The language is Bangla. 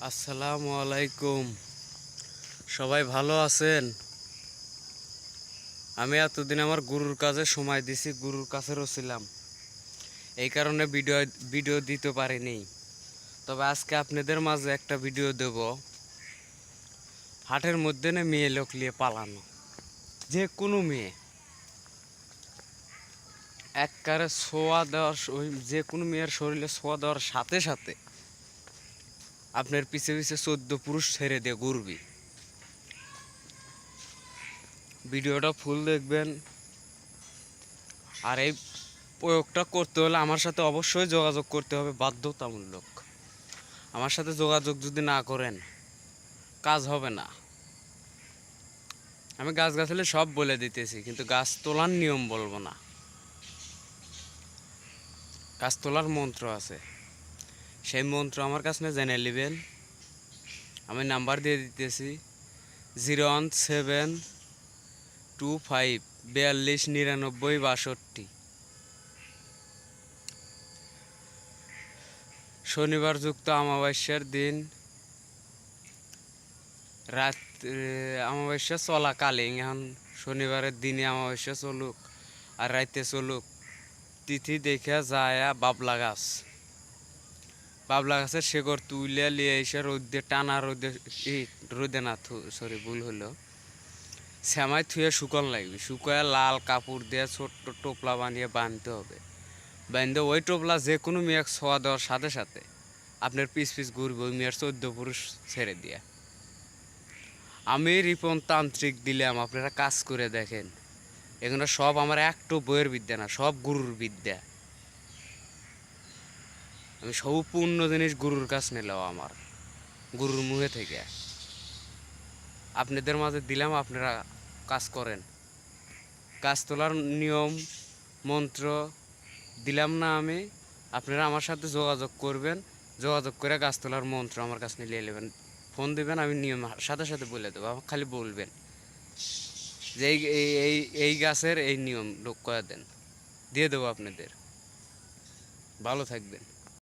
আসসালামু আলাইকুম। সবাই ভালো আছেন? আমি এতদিন আমার গুরুর কাজে সময় দিছি, গুরুর কাছেরও ছিলাম, এই কারণে ভিডিও দিতে পারিনি। তবে আজকে আপনাদের মাঝে একটা ভিডিও দেব। হাটের মধ্যে না মেয়ে লোক নিয়ে পালানো, যে কোনো মেয়ে একবারে ছোঁয়া দেওয়ার, যে কোনো মেয়ের শরীরে ছোঁয়া দেওয়ার সাথে সাথে আপনার পিছে পিছে 14 পুরুষ ছেড়ে দিয়ে ঘুরবি। ভিডিওটা ফুল দেখবেন। আর এই প্রয়োগটা করতে হলে আমার সাথে অবশ্যই যোগাযোগ করতে হবে, বাধ্যতামূলক। আমার সাথে যোগাযোগ যদি না করেন কাজ হবে না। আমি গাছগাছালি সব বলে দিতেছি, কিন্তু গাছ তোলার নিয়ম বলবো না। গাছ তোলার মন্ত্র আছে, সেই মন্ত্র আমার কাছে জেনে নেবেন। আমি নাম্বার দিয়ে দিতেছি 01725429962। শনিবার যুক্ত অমাবস্যার দিন রাত, অমাবস্যা চলাকালীন, এখন শনিবারের দিনে অমাবস্যা চলুক আর রাইতে চলুক, তিথি দেখে যায় বাবলা গাছের শেকড় তুলে লিয়ে এসে রোদে টানা, রোদে না, সরি ভুল হলো, শ্যামায় থুয়ে শুকন লাগবে। শুকায় লাল কাপড় দিয়ে ছোট্ট টোপলা বানিয়ে বাঁধতে হবে। বাঁধতে ওই টোপলা যে কোনো মেয়েকে ছোঁয়া দেওয়ার সাথে সাথে আপনার পিস পিস ঘুরবে ওই মেয়ের 14 পুরুষ ছেড়ে দিয়ে। আমি রিপন তান্ত্রিক দিলাম, আপনারা কাজ করে দেখেন। এগুলো সব আমার একটু বইয়ের বিদ্যা না, সব গুরুর বিদ্যা। আমি সম্পূর্ণ জিনিস গুরুর কাছ নিলাম, আমার গুরুর মুখে থেকে আপনাদের মাঝে দিলাম। আপনারা কাজ করেন। গাছ তোলার নিয়ম মন্ত্র দিলাম না আমি, আপনারা আমার সাথে যোগাযোগ করবেন। যোগাযোগ করে গাছ তোলার মন্ত্র আমার কাছে নিয়ে নেবেন। ফোন দিবেন, আমি নিয়ম সাথে সাথে বলে দেবো। খালি বলবেন যে এই গাছের এই নিয়ম লোক করে দেন, দিয়ে দেবো আপনাদের। ভালো থাকবেন।